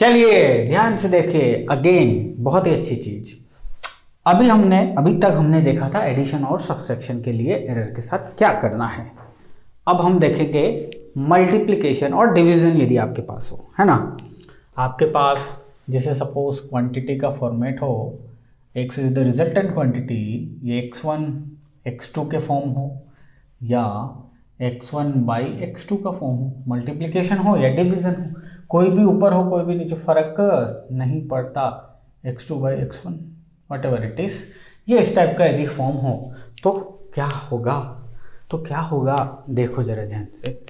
चलिए ध्यान से देखिए अगेन, बहुत ही अच्छी चीज। अभी तक हमने देखा था एडिशन और सब्सट्रैक्शन के लिए एरर के साथ क्या करना है। अब हम देखेंगे मल्टीप्लिकेशन और डिवीजन। यदि आपके पास हो, है ना, आपके पास जैसे सपोज क्वांटिटी का फॉर्मेट हो, x is the resultant quantity, ये x1 x2 के फॉर्म हो या x1 बाई x2 का फॉर्म हो, मल्टीप्लिकेशन हो या डिवीजन हो, कोई भी ऊपर हो कोई भी नीचे, फर्क नहीं पड़ता, x2 by x1 what ever it is, ये इस टाइप का यदि फॉर्म हो तो क्या होगा, देखो जरा ध्यान से।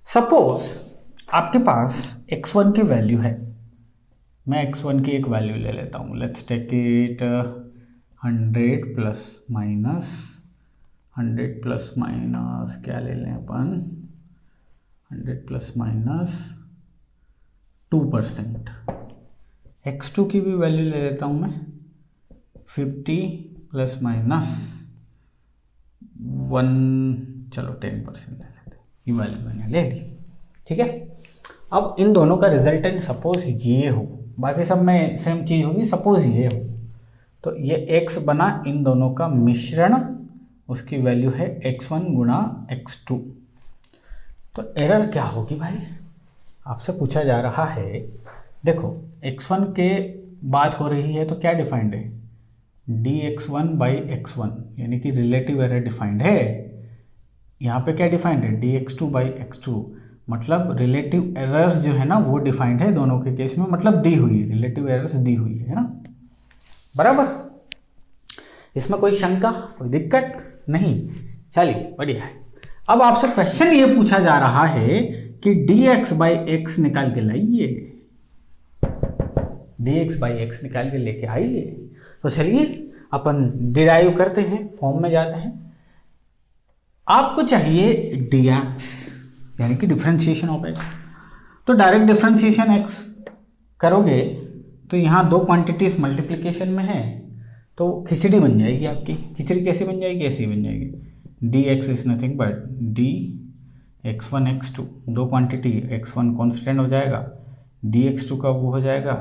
सपोज आपके पास x1 की वैल्यू है, मैं x1 की एक वैल्यू ले लेता हूँ, let's take it 100 plus minus क्या ले लें अपन, 100 प्लस माइनस 2%। x2 की भी वैल्यू ले लेता हूँ मैं 50 प्लस माइनस 1, चलो 10% ले लेते हैं, ये वैल्यू मैंने ले ली, ठीक है। अब इन दोनों का रिजल्टेंट सपोज ये हो, बाकी सब में सेम चीज़ होगी, सपोज ये हो, तो ये x बना इन दोनों का मिश्रण, उसकी वैल्यू है x1 गुणा x2। तो एरर क्या होगी भाई, आपसे पूछा जा रहा है। देखो x1 के बात हो रही है तो क्या डिफाइंड है, dx1 बाई x1, यानी कि रिलेटिव एरर डिफाइंड है। यहाँ पे क्या डिफाइंड है, dx2 बाई x2, मतलब रिलेटिव एरर्स जो है ना वो डिफाइंड है दोनों के केस में, मतलब दी हुई है, रिलेटिव एरर्स दी हुई है ना, बराबर। इसमें कोई शंका, कोई दिक्कत नहीं, चलिए बढ़िया है। अब आपसे क्वेश्चन ये पूछा जा रहा है कि dx बाई एक्स निकाल के लाइए, dx बाई एक्स निकाल के लेके आइए। तो चलिए अपन डिराइव करते हैं, फॉर्म में जाते हैं। आपको चाहिए dx यानी कि डिफरेंशिएशन ऑफ x, तो डायरेक्ट डिफरेंशिएशन x करोगे तो यहाँ दो क्वांटिटीज मल्टीप्लिकेशन में है तो खिचड़ी बन जाएगी आपकी। खिचड़ी कैसे बन जाएगी, ऐसी बन जाएगी, dx is nothing but dx1 x2, दो क्वांटिटी, x1 कॉन्स्टेंट हो जाएगा, dx2 का वो हो जाएगा,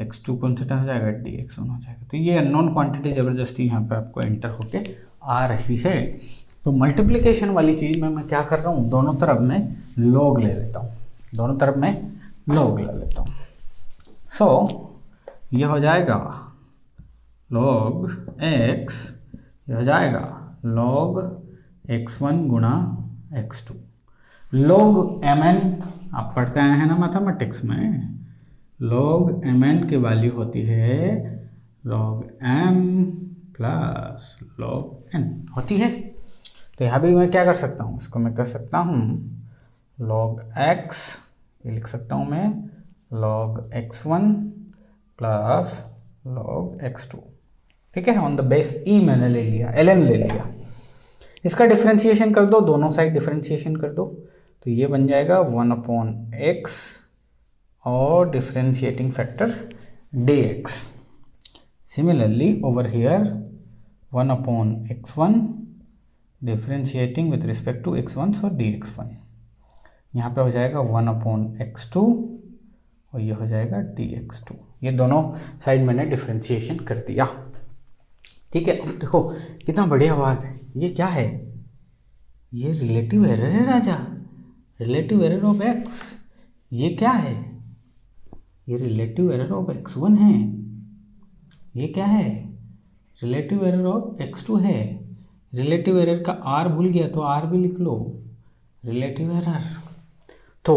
x2 कॉन्स्टेंट हो जाएगा, dx1 हो जाएगा। तो ये अननोन क्वांटिटी ज़बरदस्ती यहाँ पे आपको एंटर होके आ रही है। तो मल्टीप्लिकेशन वाली चीज़ में मैं क्या कर रहा हूँ, दोनों तरफ में लॉग ले लेता हूँ, दोनों तरफ में लॉग ले लेता हूँ। सो ये हो जाएगा log x, ये हो जाएगा log x1 गुणा x2। log mn आप पढ़ते आए हैं ना मैथमेटिक्स में, log mn की वैल्यू होती है log m plus log n होती है। तो यहाँ भी मैं क्या कर सकता हूँ, इसको मैं कर सकता हूँ log x, ये लिख सकता हूँ मैं log x1 plus log x2, ठीक है। ऑन द बेस ई मैंने ले लिया, ln ले लिया। इसका डिफरेंशिएशन कर दो, दोनों साइड डिफरेंशिएशन कर दो, तो ये बन जाएगा 1/x और differentiating factor dx। Similarly over here 1/x1 differentiating with respect to x1 so dx1, यहाँ पे हो जाएगा 1/x2 और ये हो जाएगा dx2। ये दोनों साइड मैंने डिफरेंशिएशन कर दिया, ठीक है। अब देखो कितना बढ़िया बात है, ये क्या है, ये रिलेटिव एरर है राजा, रिलेटिव एरर ऑफ x। ये क्या है, ये रिलेटिव एरर ऑफ x1 है। ये क्या है, रिलेटिव एरर ऑफ x2 है। रिलेटिव एरर का r भूल गया तो r भी लिख लो, रिलेटिव एरर। तो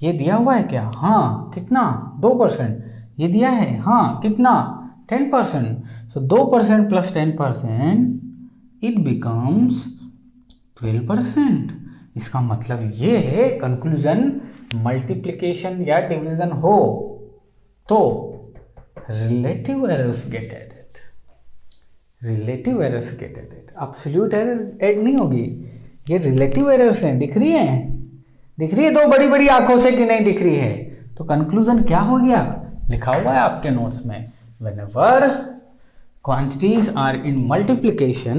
ये दिया हुआ है क्या, हाँ कितना, 2%। ये दिया है, हाँ कितना, 10%। सो 2% प्लस 10% इट बिकम्स 12%। इसका मतलब ये है कंक्लूजन, मल्टीप्लिकेशन या डिवीजन हो तो relative errors get added, relative errors get added, absolute error add नहीं होगी। ये रिलेटिव एरर्स हैं, दिख रही है, दिख रही है दो बड़ी बड़ी आंखों से कि नहीं दिख रही है। तो कंक्लूजन क्या हो गया, लिखा हुआ है आपके नोट्स में, whenever quantities are in multiplication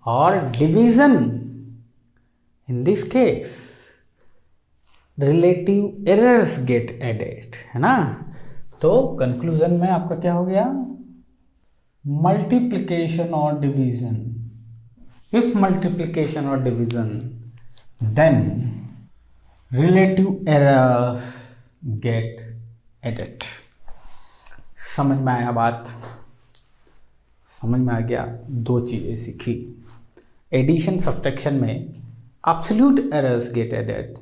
or division, in this case relative errors get added, है ना। तो कंक्लूजन में आपका क्या हो गया, मल्टीप्लिकेशन और डिवीजन, इफ मल्टीप्लिकेशन और division then relative errors get added. समझ में आया बात, समझ में आ गया। दो चीजें सीखी, एडिशन सब्ट्रैक्शन में absolute errors get added,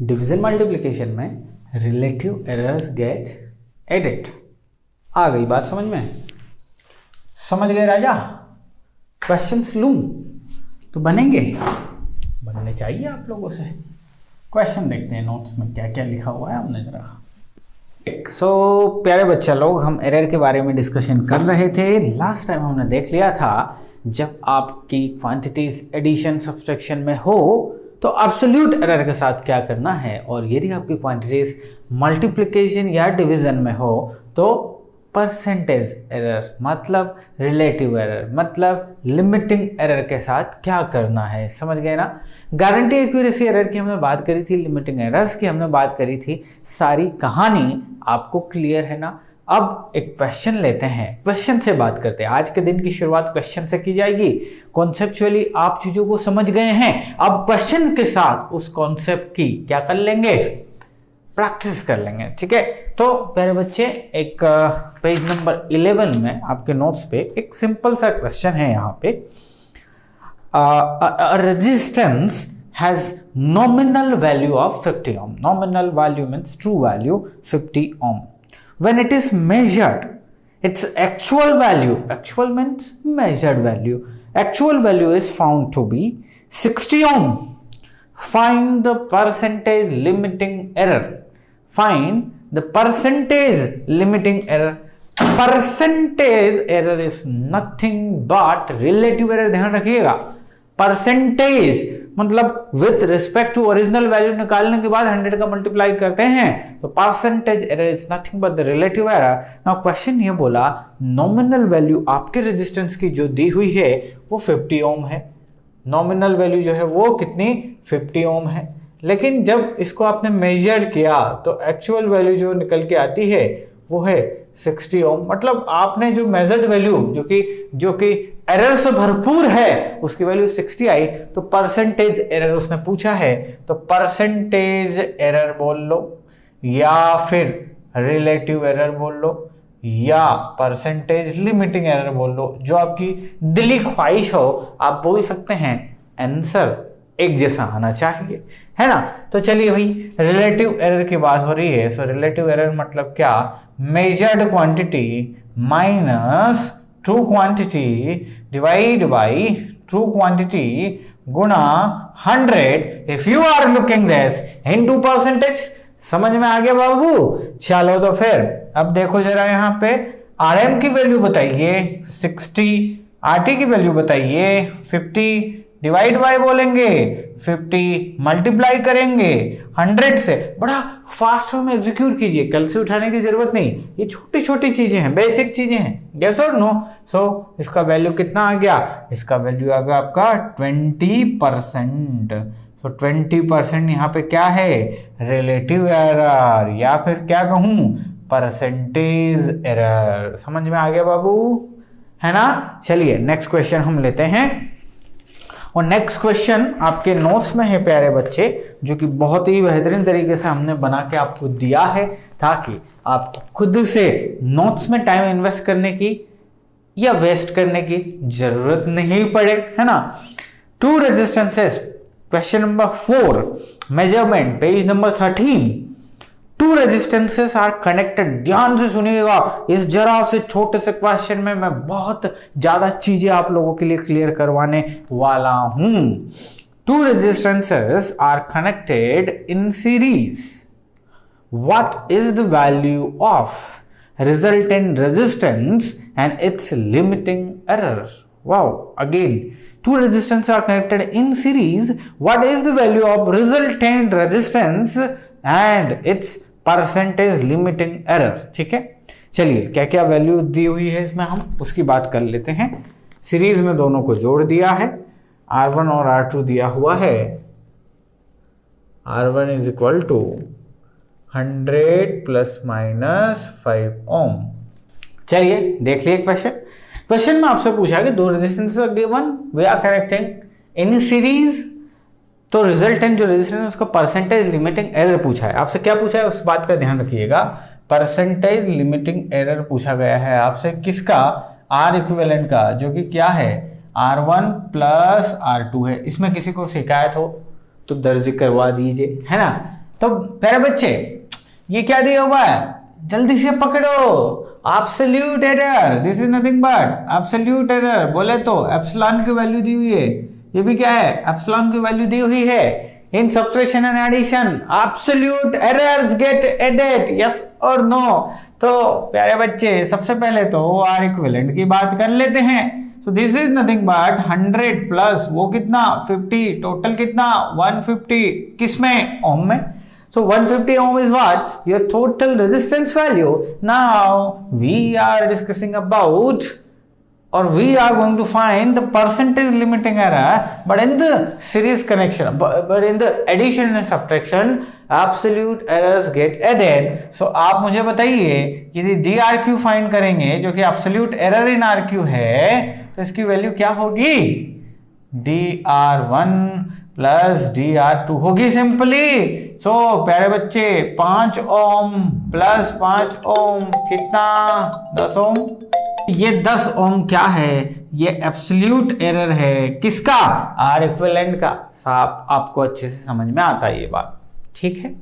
division multiplication में रिलेटिव एरर्स गेट एडेड। आ गई बात समझ में, समझ गए राजा। क्वेश्चंस लूं तो बनेंगे, बनने चाहिए आप लोगों से। क्वेश्चन देखते हैं नोट्स में क्या क्या लिखा हुआ है हमने जरा। प्यारे बच्चा लोग, हम एरर के बारे में डिस्कशन कर रहे थे। लास्ट टाइम हमने देख लिया था जब आपकी क्वांटिटीज एडिशन सब्ट्रैक्शन में हो तो एब्सोल्यूट एरर के साथ क्या करना है, और यदि आपकी क्वांटिटीज मल्टीप्लिकेशन या डिवीजन में हो तो परसेंटेज एरर मतलब रिलेटिव एरर मतलब लिमिटिंग एरर के साथ क्या करना है। समझ गए ना। गारंटी एक्यूरेसी एरर की हमने बात करी थी, लिमिटिंग एरर्स की हमने बात करी थी, सारी कहानी आपको क्लियर है ना। अब एक क्वेश्चन लेते हैं, क्वेश्चन से बात करते हैं। आज के दिन की शुरुआत क्वेश्चन से की जाएगी। कॉन्सेप्चुअली आप चीजों को समझ गए हैं, अब क्वेश्चन के साथ उस कॉन्सेप्ट की क्या कर लेंगे, प्रैक्टिस कर लेंगे। ठीक है, तो प्यारे बच्चे एक पेज नंबर 11 में आपके नोट्स पे एक सिंपल सा क्वेश्चन है। यहाँ पे resistance has nominal value of 50 ohm. Nominal value means true value 50 ohm. When it is measured, its actual value, actual means measured value, actual value is found to be 60 ohm. Find the percentage limiting error. Find the percentage limiting error. Percentage error is nothing but relative error, ध्यान रखिएगा। Percentage मतलब with respect to original value निकालने के बाद 100 का multiply करते हैं तो percentage error is nothing but the relative error. Now question ये बोला नॉमिनल वैल्यू आपके रेजिस्टेंस की जो दी हुई है वो 50 ओम है। नॉमिनल वैल्यू जो है वो कितनी 50 ओम है, लेकिन जब इसको आपने मेजर किया तो एक्चुअल वैल्यू जो निकल के आती है वो है 60 ओम। मतलब आपने जो मेजर्ड वैल्यू जो कि एरर से भरपूर है उसकी वैल्यू 60 आई, तो परसेंटेज एरर उसने पूछा है तो परसेंटेज एरर बोल लो या फिर रिलेटिव एरर बोल लो या परसेंटेज लिमिटिंग एरर बोल लो, जो आपकी दिली ख्वाहिश हो आप बोल सकते हैं। आंसर एक जैसा आना चाहिए, है ना। तो चलिए भाई, रिलेटिव एरर की बात हो रही है। सो रिलेटिव एरर मतलब क्या, measured quantity minus true quantity divide by true quantity गुणा 100 if you are looking this into percentage. समझ में आ गया बाबू। चलो तो फिर अब देखो जरा, यहाँ पे RM की वैल्यू बताइए 60, RT की वैल्यू बताइए 50, डिवाइड बाय बोलेंगे 50, मल्टीप्लाई करेंगे 100 से। बड़ा फास्ट में एग्जीक्यूट कीजिए, कल से उठाने की जरूरत नहीं, ये छोटी छोटी चीजें हैं, बेसिक चीजें हैं। यस और नो। सो इसका वैल्यू कितना आ गया, इसका वैल्यू आ गया आपका 20%। सो 20% यहाँ पे क्या है, रिलेटिव एरर या फिर क्या कहूँ परसेंटेज एरर। समझ में आ गया बाबू, है ना। चलिए नेक्स्ट क्वेश्चन हम लेते हैं, और नेक्स्ट क्वेश्चन आपके नोट्स में है प्यारे बच्चे, जो कि बहुत ही बेहतरीन तरीके से हमने बना के आपको दिया है ताकि आप खुद से नोट्स में टाइम इन्वेस्ट करने की या वेस्ट करने की जरूरत नहीं पड़े, है ना। 2 resistances, question number 4, measurement, page number 13। 2 resistances are connected. ध्यान से सुनिएगा, इस जरा से छोटे से क्वेश्चन में मैं बहुत ज्यादा चीजें आप लोगों के लिए क्लियर करवाने वाला हूं। 2 resistances are connected in series. What is the value of resultant resistance and its limiting error? Wow, again 2 resistors are connected in series. What is the value of resultant resistance and its percentage limiting error? ठीक है, चलिए क्या क्या value दी हुई है इसमें हम उसकी बात कर लेते हैं। सीरीज में दोनों को जोड़ दिया है, R1 और R2 दिया हुआ है, R1 is equal to 100 plus minus 5 ohm. चलिए देख लिए क्वेश्चन में आपसे पूछा कि दो resistance given, we are connecting in series, तो रिजल्टेंट जो रेजिस्टेंस है उसका परसेंटेज लिमिटिंग एरर पूछा है। आपसे क्या पूछा है उस बात का ध्यान रखिएगा, परसेंटेज लिमिटिंग एरर पूछा गया है आपसे, किसका, आर इक्विवेलेंट का, जो कि क्या है R1 प्लस R2 है। इसमें किसी को शिकायत हो तो दर्ज करवा दीजिए, है ना। तो प्यारे बच्चे ये क्या दिया हुआ है, जल्दी से पकड़ो, absolute error, this is nothing but absolute error. बोले तो एप्सिलॉन की वैल्यू दी हुई है, ये भी क्या है, एप्सिलॉन की वैल्यू दी हुई है। In subtraction and addition absolute errors get added, yes और नो। तो प्यारे बच्चे सबसे पहले तो आर इक्विवेलेंट की बात कर लेते हैं। सो this is nothing but 100 plus वो कितना 50, टोटल कितना 150, किसमें, ओम में। So 150 ohm is what? Your total resistance value. Now we are discussing about, or we are going to find the percentage limiting error, but in the series connection, but in the addition and subtraction, absolute errors get added. So आप मुझे बताइए यदि DRQ find करेंगे जो कि absolute error in RQ है, तो इसकी वैल्यू क्या होगी, DR1 प्लस DR2 होगी सिंपली। सो प्यारे बच्चे 5 ओम प्लस 5 ओम कितना, 10 ओम। ये 10 ओम क्या है, ये एब्सोल्यूट एरर है, किसका, आर इक्विवेलेंट का। साफ आपको अच्छे से समझ में आता है ये बात, ठीक है।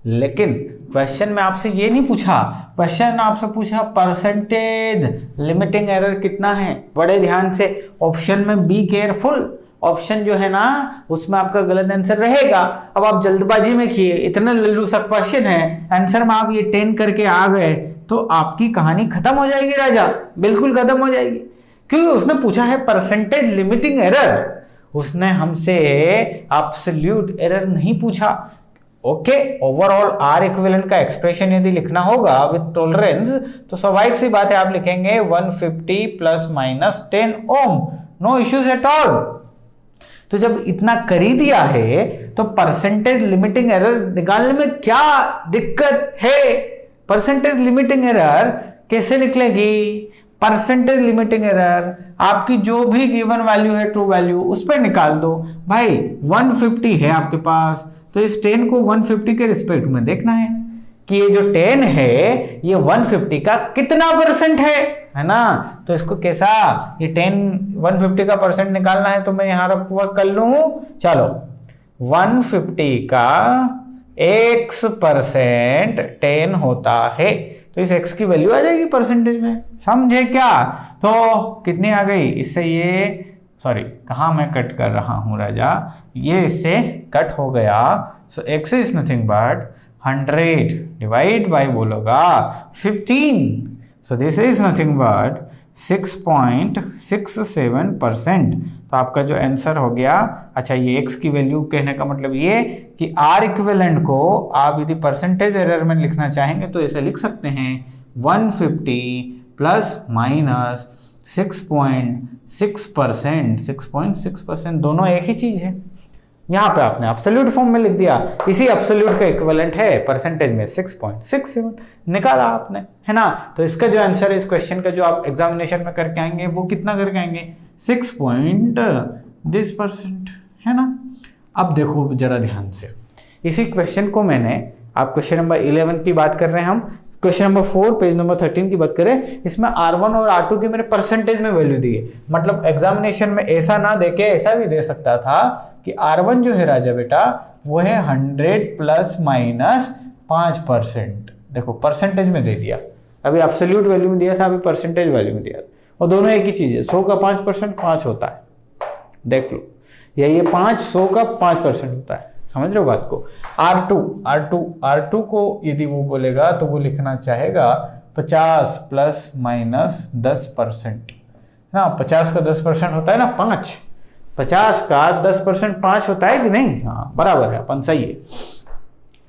लेकिन क्वेश्चन में आपसे ये नहीं पूछा, क्वेश्चन आपसे पूछा परसेंटेज लिमिटिंग एरर कितना है। बड़े ध्यान से ऑप्शन में बी केयरफुल, ऑप्शन जो है ना उसमें आपका गलत आंसर रहेगा। अब आप जल्दबाजी में किए, इतना लल्लू सा क्वेश्चन है, आंसर में आप ये 10 करके आ गए तो आपकी कहानी खत्म हो जाएगी राजा, बिल्कुल खत्म हो जाएगी। क्योंकि उसने पूछा है परसेंटेज लिमिटिंग एरर, उसने हमसे एब्सोल्यूट एरर नहीं पूछा। ओके, ओवरऑल आर इक्विवेलेंट का एक्सप्रेशन यदि लिखना होगा विद टॉलरेंस तो स्वाभाविक सी बात है, आप लिखेंगे 150 plus minus 10 ohm, no issues at all. तो जब इतना कर ही दिया है तो परसेंटेज लिमिटिंग एरर निकालने में क्या दिक्कत है। परसेंटेज लिमिटिंग एरर कैसे निकलेगी, परसेंटेज लिमिटिंग एरर आपकी जो भी गिवन वैल्यू है ट्रू वैल्यू उस पर निकाल दो। भाई 150 है आपके पास, तो इस 10 को 150 के रिस्पेक्ट में देखना है कि ये जो 10 है ये 150 का कितना परसेंट है ना। तो इसको कैसा, ये 150 का परसेंट निकालना है तो मैं यहां वर्क कर लूं। चलो 150 का x% 10 होता है, तो इस x की वैल्यू आ जाएगी परसेंटेज में, समझे क्या। तो कितनी आ गई, इससे ये सॉरी कहाँ मैं कट कर रहा हूं राजा, ये इससे कट हो गया। So x is nothing but 100 divide by बोलोगा 15, so this is nothing but 6.67%। तो आपका जो आंसर हो गया, अच्छा ये x की वैल्यू कहने का मतलब ये कि R इक्विवेलेंट को आप यदि परसेंटेज एरर में लिखना चाहेंगे तो ऐसे लिख सकते हैं 150 प्लस माइनस 6.6%, 6.6% दोनों एक ही चीज है। यहाँ पे आपने एब्सोल्यूट फॉर्म में लिख दिया, इसी एब्सोल्यूट का इक्विवेलेंट है परसेंटेज में 6.67 निकाला आपने, है ना। तो इसका जो आंसर है इस क्वेश्चन का जो आप एग्जामिनेशन में करके आएंगे वो कितना करके आएंगे, 6.this%, है ना। अब देखो जरा ध्यान से, इसी क्वेश्चन को मैंने, आप क्वेश्चन नंबर 11 की बात कर रहे हैं हम, क्वेश्चन नंबर 4 पेज नंबर 13 की बात करें, इसमें R1 और R2 की मेरे परसेंटेज में वैल्यू दी है। मतलब एग्जामिनेशन में ऐसा ना देके ऐसा भी दे सकता था कि R1 जो है राजा बेटा वो है 100 प्लस माइनस 5%, देखो परसेंटेज में दे दिया, अभी एब्सोल्यूट वैल्यू में दिया था, अभी परसेंटेज वैल्यू में दिया, और दोनों एक ही चीज है। 100 का 5% 5 होता है, देख लो, या ये 5 100 का 5% होता है, समझ रहे हो बात को। R2 को यदि वो बोलेगा तो वो लिखना चाहेगा 50 प्लस माइनस 10%, ना 50 का 10% होता है ना 5, 50 का 10% 5 होता है कि नहीं, हाँ बराबर है, अपन सही है।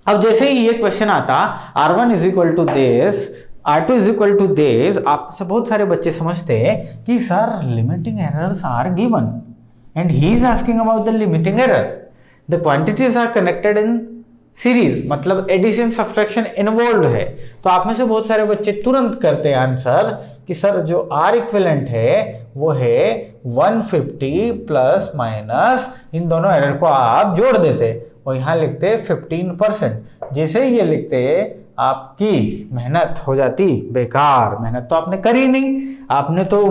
अब जैसे ही ये क्वेश्चन आता R1 is equal to this, R2 is equal to this, आप से बहुत सारे बच्चे समझते हैं कि sir limiting errors are given and he is asking about the limiting error. The quantities are connected in series, मतलब एडिशन सब्सट्रैक्शन इन्वॉल्व है। तो आप में से बहुत सारे बच्चे तुरंत करते हैं आंसर कि सर जो आर इक्विवेलेंट है वो है 150 प्लस माइनस, इन दोनों एरर को आप जोड़ देते और यहाँ लिखते 15%। जैसे ही ये लिखते आपकी मेहनत हो जाती बेकार, मेहनत तो आपने करी नहीं, आपने तो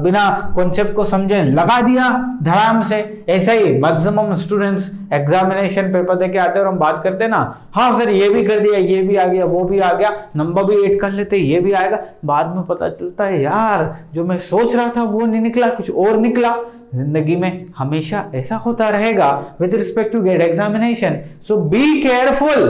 बिना कॉन्सेप्ट को समझे लगा दिया धड़ाम से। ऐसा ही मैक्सिमम स्टूडेंट्स एग्जामिनेशन पेपर देके आते हैं और हम बात करते ना, हाँ सर ये भी कर दिया, ये भी आ गया, वो भी आ गया, नंबर भी ऐड कर लेते, ये भी आएगा। बाद में पता चलता है यार जो मैं सोच रहा था वो नहीं निकला, कुछ और निकला। जिंदगी में हमेशा ऐसा होता रहेगा with respect to GATE examination, so be careful.